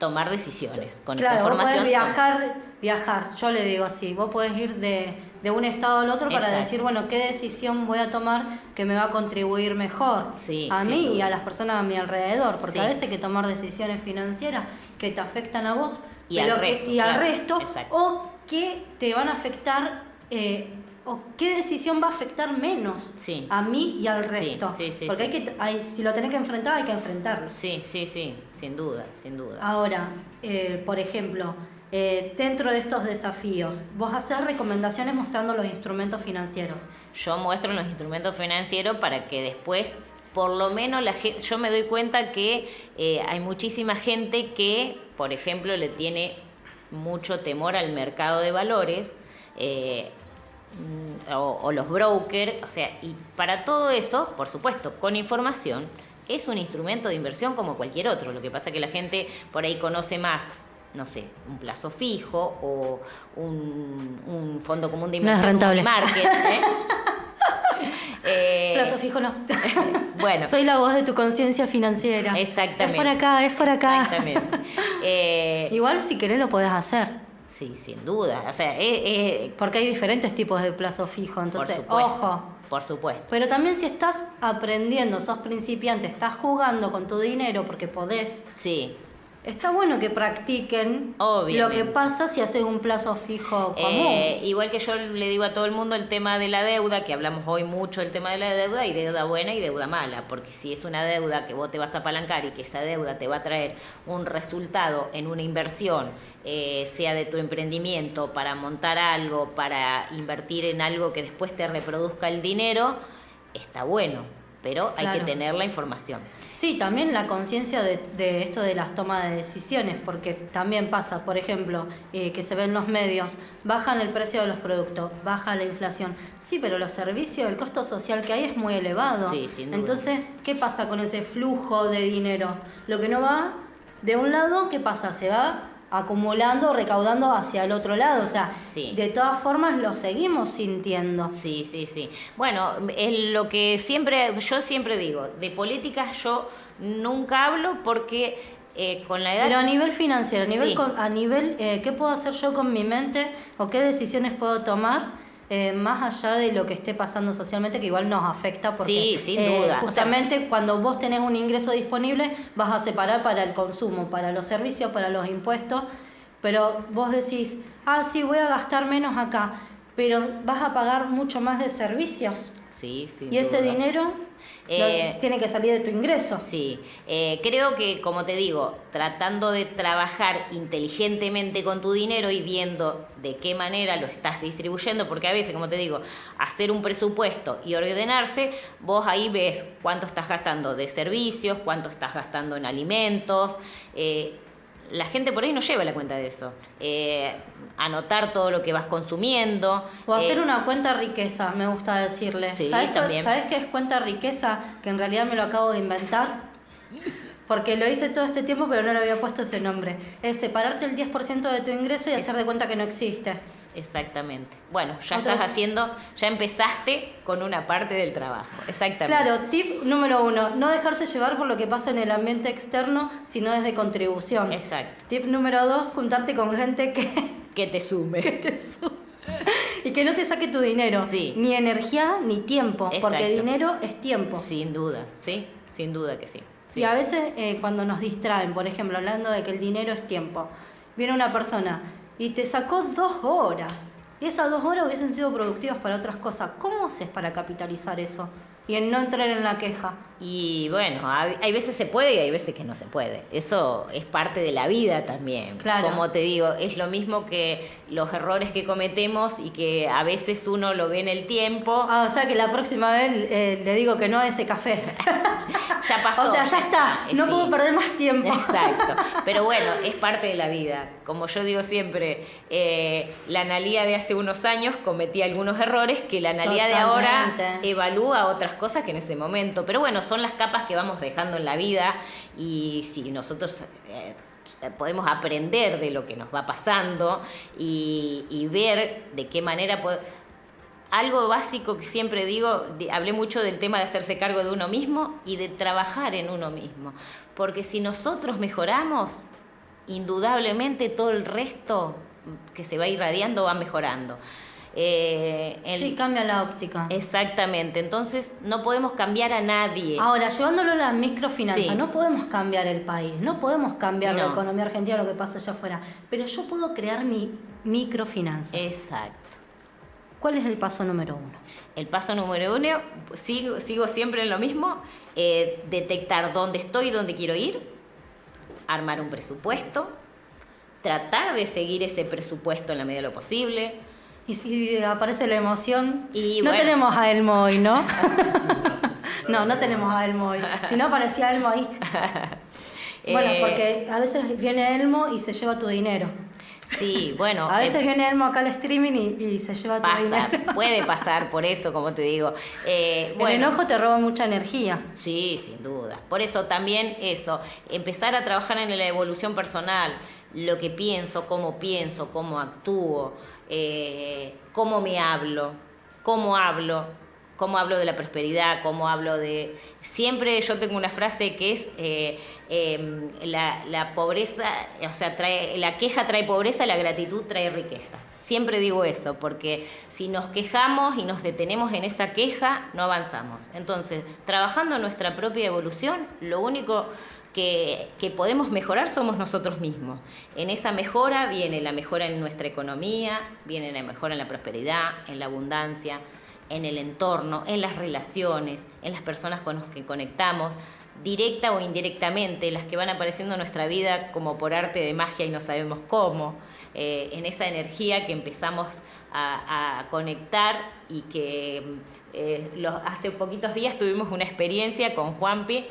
Tomar decisiones con claro, esa vos información. podés viajar, yo le digo así, vos podés ir de un estado al otro para Exacto. decir, bueno, ¿qué decisión voy a tomar que me va a contribuir mejor Sí, a sin mí duda. y a las personas a mi alrededor? Porque Sí. a veces hay que tomar decisiones financieras que te afectan a vos Y al resto, y al claro, resto, exacto. o que te van a afectar, o qué decisión va a afectar menos Sí. a mí y al Sí, resto. sí, sí, Porque sí. si lo tenés que enfrentar, hay que enfrentarlo. Sí, sin duda, sin duda. Ahora, por ejemplo, dentro de estos desafíos, vos hacés recomendaciones mostrando los instrumentos financieros. Yo muestro los instrumentos financieros para que después, por lo menos, yo me doy cuenta que hay muchísima gente que, por ejemplo, le tiene mucho temor al mercado de valores o los brokers, o sea, y para todo eso, por supuesto, con información, es un instrumento de inversión como cualquier otro. Lo que pasa es que la gente por ahí conoce más, no sé, un plazo fijo o un fondo común de No es inversión como rentable. money market, Plazo fijo no. Bueno, Soy la voz de tu conciencia financiera. exactamente. Es por acá, es por acá. Exactamente. Igual si querés lo podés hacer. Sí, sin duda. O sea, Porque hay diferentes tipos de plazo fijo. Entonces, por supuesto, ojo. Por supuesto. Pero también si estás aprendiendo, sos principiante, estás jugando con tu dinero porque podés, Sí. está bueno que practiquen Obviamente. lo que pasa si haces un plazo fijo común. Igual que yo le digo a todo el mundo el tema de la deuda, que hablamos hoy mucho del tema de la deuda, y deuda buena y deuda mala, porque si es una deuda que vos te vas a apalancar y que esa deuda te va a traer un resultado en una inversión, sea de tu emprendimiento, para montar algo, para invertir en algo que después te reproduzca el dinero, está bueno, pero hay que Claro. tener la información. Sí, también la conciencia de esto de las tomas de decisiones, porque también pasa, por ejemplo, que se ven los medios, bajan el precio de los productos, baja la inflación. Sí, pero los servicios, el costo social que hay es muy elevado. Sí, sin duda. Entonces, ¿qué pasa con ese flujo de dinero? Lo que no va de un lado, ¿qué pasa? Se va acumulando, recaudando hacia el otro lado. O sea, Sí. de todas formas lo seguimos sintiendo. Sí. Bueno, lo que yo siempre digo, de política yo nunca hablo porque con la edad... Pero a nivel financiero, Sí. a nivel ¿qué puedo hacer yo con mi mente o qué decisiones puedo tomar más allá de lo que esté pasando socialmente, que igual nos afecta porque Sí, sin duda. justamente cuando vos tenés un ingreso disponible vas a separar para el consumo, para los servicios, para los impuestos, pero vos decís, sí, voy a gastar menos acá, pero vas a pagar mucho más de servicios Sí, sin y ese duda. dinero tiene que salir de tu ingreso. Sí, creo que, como te digo, tratando de trabajar inteligentemente con tu dinero y viendo de qué manera lo estás distribuyendo, porque a veces, como te digo, hacer un presupuesto y ordenarse, vos ahí ves cuánto estás gastando de servicios, cuánto estás gastando en alimentos. La gente por ahí no lleva la cuenta de eso. Anotar todo lo que vas consumiendo. O hacer una cuenta riqueza, me gusta decirle. Sí, ¿Sabés también. ¿Sabés qué es cuenta riqueza? Que en realidad me lo acabo de inventar. Porque lo hice todo este tiempo, pero no le había puesto ese nombre. Es separarte el 10% de tu ingreso y hacer de cuenta que no existe. Exactamente. Bueno, ya Otro- estás haciendo, ya empezaste con una parte del trabajo. Exactamente. Claro, tip número 1, no dejarse llevar por lo que pasa en el ambiente externo, sino desde contribución. Exacto. Tip número 2, juntarte con gente Que te sume. que te sube. Y que no te saque tu dinero. Sí. Ni energía ni tiempo. Porque Exacto. dinero es tiempo. Sin duda, ¿sí? Sin duda que sí. Sí. Y a veces cuando nos distraen, por ejemplo, hablando de que el dinero es tiempo, viene una persona y te sacó 2 horas. Y esas 2 horas hubiesen sido productivas para otras cosas. ¿Cómo haces para capitalizar eso? Y en no entrar en la queja. Y bueno, hay veces se puede y hay veces que no se puede. Eso es parte de la vida también. Claro. Como te digo, es lo mismo que los errores que cometemos y que a veces uno lo ve en el tiempo. O sea que la próxima vez le digo que no a ese café. Ya pasó. O sea, ya está. No sí. puedo perder más tiempo. Exacto. Pero bueno, es parte de la vida. Como yo digo siempre, la Analía de hace unos años cometía algunos errores que la Analía de ahora Totalmente. evalúa otras cosas que en ese momento. Pero bueno, son las capas que vamos dejando en la vida y si nosotros podemos aprender de lo que nos va pasando y ver de qué manera algo básico que siempre digo, hablé mucho del tema de hacerse cargo de uno mismo y de trabajar en uno mismo, porque si nosotros mejoramos, indudablemente todo el resto que se va irradiando va mejorando. Sí, cambia la óptica. Exactamente, entonces no podemos cambiar a nadie. Ahora, llevándolo a las microfinanzas, Sí. no podemos cambiar el país, no podemos cambiar la No. economía argentina, lo que pasa allá afuera, pero yo puedo crear mi microfinanzas. Exacto. ¿Cuál es el paso número 1? El paso número 1, sigo siempre en lo mismo, detectar dónde estoy y dónde quiero ir, armar un presupuesto, tratar de seguir ese presupuesto en la medida de lo posible. Y si aparece la emoción, Y no bueno. tenemos a Elmo hoy, ¿no? No tenemos a Elmo hoy. Si no aparecía Elmo ahí. Bueno, porque a veces viene Elmo y se lleva tu dinero. Sí, bueno. A veces viene Elmo acá al streaming y se lleva tu pasa, dinero. puede pasar por eso, como te digo. El enojo te roba mucha energía. Sí, sin duda. Por eso también eso, empezar a trabajar en la evolución personal, lo que pienso, cómo actúo, cómo me hablo, cómo hablo de la prosperidad, cómo hablo de... Siempre yo tengo una frase que es la pobreza, o sea, la queja trae pobreza, la gratitud trae riqueza. Siempre digo eso, porque si nos quejamos y nos detenemos en esa queja, no avanzamos. Entonces, trabajando en nuestra propia evolución, lo único que podemos mejorar somos nosotros mismos. En esa mejora viene la mejora en nuestra economía, viene la mejora en la prosperidad, en la abundancia, en el entorno, en las relaciones, en las personas con las que conectamos, directa o indirectamente, las que van apareciendo en nuestra vida como por arte de magia y no sabemos cómo, en esa energía que empezamos a conectar y que hace poquitos días tuvimos una experiencia con Juanpi.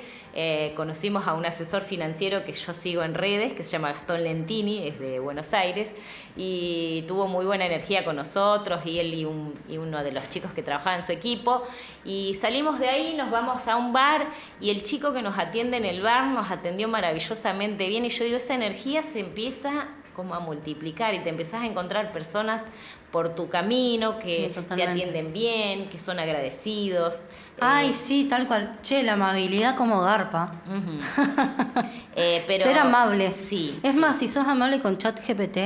Conocimos a un asesor financiero que yo sigo en redes, que se llama Gastón Lentini, es de Buenos Aires, y tuvo muy buena energía con nosotros, y él y uno de los chicos que trabajaba en su equipo, y salimos de ahí, nos vamos a un bar, y el chico que nos atiende en el bar nos atendió maravillosamente bien, y yo digo, esa energía se empieza como a multiplicar y te empezás a encontrar personas por tu camino que Sí, te atienden bien, que son agradecidos. Ay, sí, tal cual. Che, la amabilidad como garpa. Pero, Ser amable. Sí. Es sí. más, si sos amable con ChatGPT,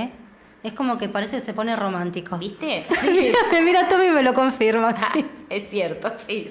es como que parece que se pone romántico. ¿Viste? Mira, Tommy me lo confirma, sí. Es cierto, sí.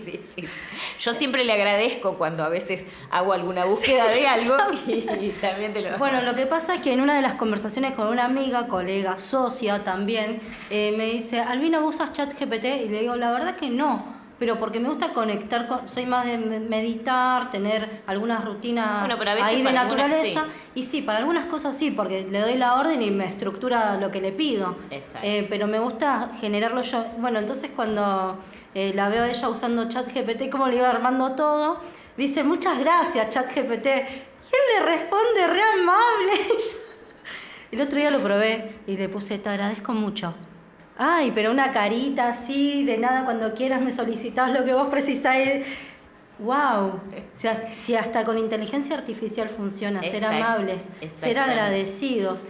Yo siempre le agradezco cuando a veces hago alguna búsqueda de algo y también te lo... Bueno, lo que pasa es que en una de las conversaciones con una amiga, colega, socia también, me dice, Albina, ¿vos usas ChatGPT? Y le digo, la verdad que no, pero porque me gusta conectar con... Soy más de meditar, tener algunas rutinas Bueno, pero a veces ahí de para naturaleza. algunas, Y sí, para algunas cosas sí, porque le doy la orden y me estructura lo que le pido. Exacto. Pero me gusta generarlo yo. Bueno, entonces cuando la veo a ella usando ChatGPT, como le iba armando todo, dice, muchas gracias, ChatGPT. Y él le responde re amable. El otro día lo probé y le puse, te agradezco mucho. Ay, pero una carita así, de nada, cuando quieras me solicitás lo que vos precisáis. ¡Wow! O sea, si hasta con inteligencia artificial funciona, ser Exacto, amables, ser exactamente. agradecidos.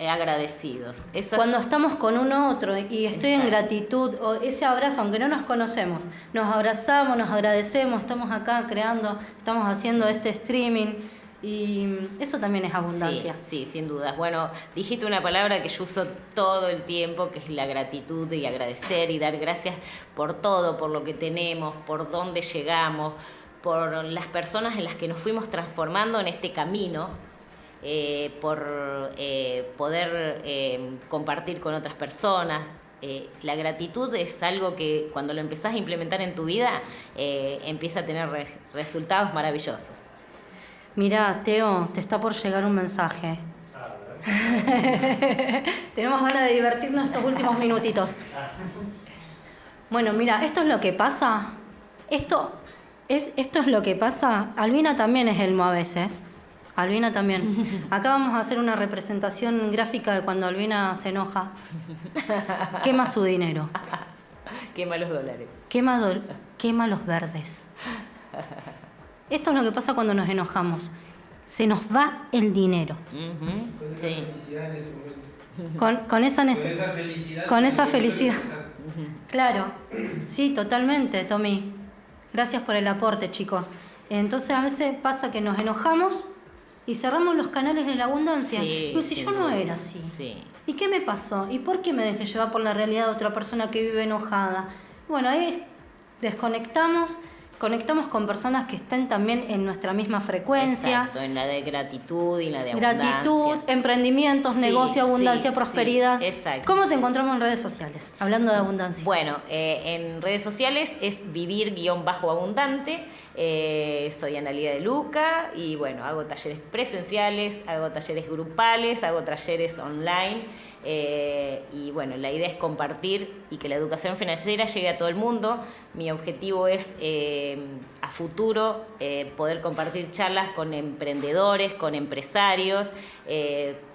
Agradecidos. Esas- Cuando estamos con un otro y estoy en Exacto. gratitud, o ese abrazo, aunque no nos conocemos, nos abrazamos, nos agradecemos, estamos acá creando, estamos haciendo este streaming y eso también es abundancia. Sí, sin dudas. Bueno, dijiste una palabra que yo uso todo el tiempo, que es la gratitud y agradecer y dar gracias por todo, por lo que tenemos, por dónde llegamos, por las personas en las que nos fuimos transformando en este camino, por poder compartir con otras personas. La gratitud es algo que cuando lo empezás a implementar en tu vida empieza a tener resultados maravillosos. Mirá, Teo, te está por llegar un mensaje. Tenemos ganas de divertirnos estos últimos minutitos. Bueno, mira, esto es lo que pasa. Esto es lo que pasa. Albina también es Elmo a veces. Albina también. Acá vamos a hacer una representación gráfica de cuando Albina se enoja. Quema su dinero. Quema los dólares. Quema los verdes. Esto es lo que pasa cuando nos enojamos. Se nos va el dinero. Ujú, Con esa sí. felicidad en ese momento. Con esa Felicidad. con esa felicidad. Ujú. Claro, sí, totalmente, Tommy. Gracias por el aporte, chicos. Entonces a veces pasa que nos enojamos y cerramos los canales de la abundancia. Sí, Pero si sin yo no duda. era así. Sí. ¿Y qué me pasó? ¿Y por qué me dejé llevar por la realidad de otra persona que vive enojada? Bueno, ahí desconectamos, conectamos con personas que estén también en nuestra misma frecuencia. Exacto, en la de gratitud y la de abundancia. Gratitud, emprendimientos, Sí, negocio, abundancia, sí, prosperidad. sí, exacto. ¿Cómo te encontramos en redes sociales? Hablando de abundancia. Bueno, en redes sociales es vivir-abundante. Soy Analía de Luca y bueno, hago talleres presenciales, hago talleres grupales, hago talleres online. Y bueno, la idea es compartir y que la educación financiera llegue a todo el mundo. Mi objetivo es a futuro poder compartir charlas con emprendedores, con empresarios,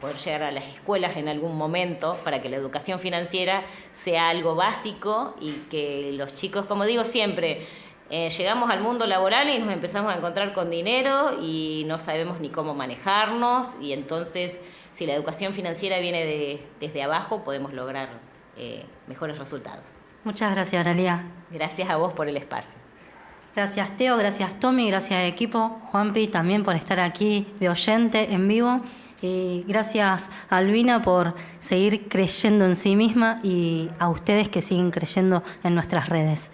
poder llegar a las escuelas en algún momento para que la educación financiera sea algo básico y que los chicos, como digo siempre, llegamos al mundo laboral y nos empezamos a encontrar con dinero y no sabemos ni cómo manejarnos y entonces si la educación financiera viene desde abajo podemos lograr mejores resultados. Muchas gracias, Aralia. Gracias a vos por el espacio. Gracias, Teo. Gracias, Tommy. Gracias, equipo. Juanpi, también por estar aquí de oyente en vivo. Y gracias, Albina, por seguir creyendo en sí misma y a ustedes que siguen creyendo en nuestras redes.